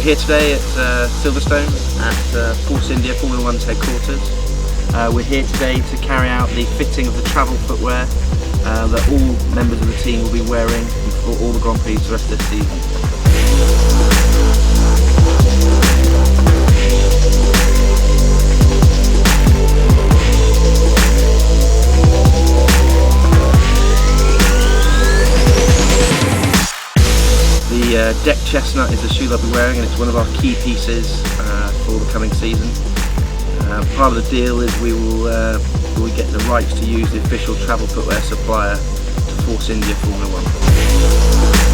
here today at Silverstone at Force India Formula One's headquarters. We're here today to carry out the fitting of the travel footwear that all members of the team will be wearing for all the Grand Prix the rest of this season. The deck chestnut is the shoe they'll be wearing, and it's one of our key pieces for the coming season. Part of the deal is we get the rights to use the official travel footwear supplier to Force India Formula One.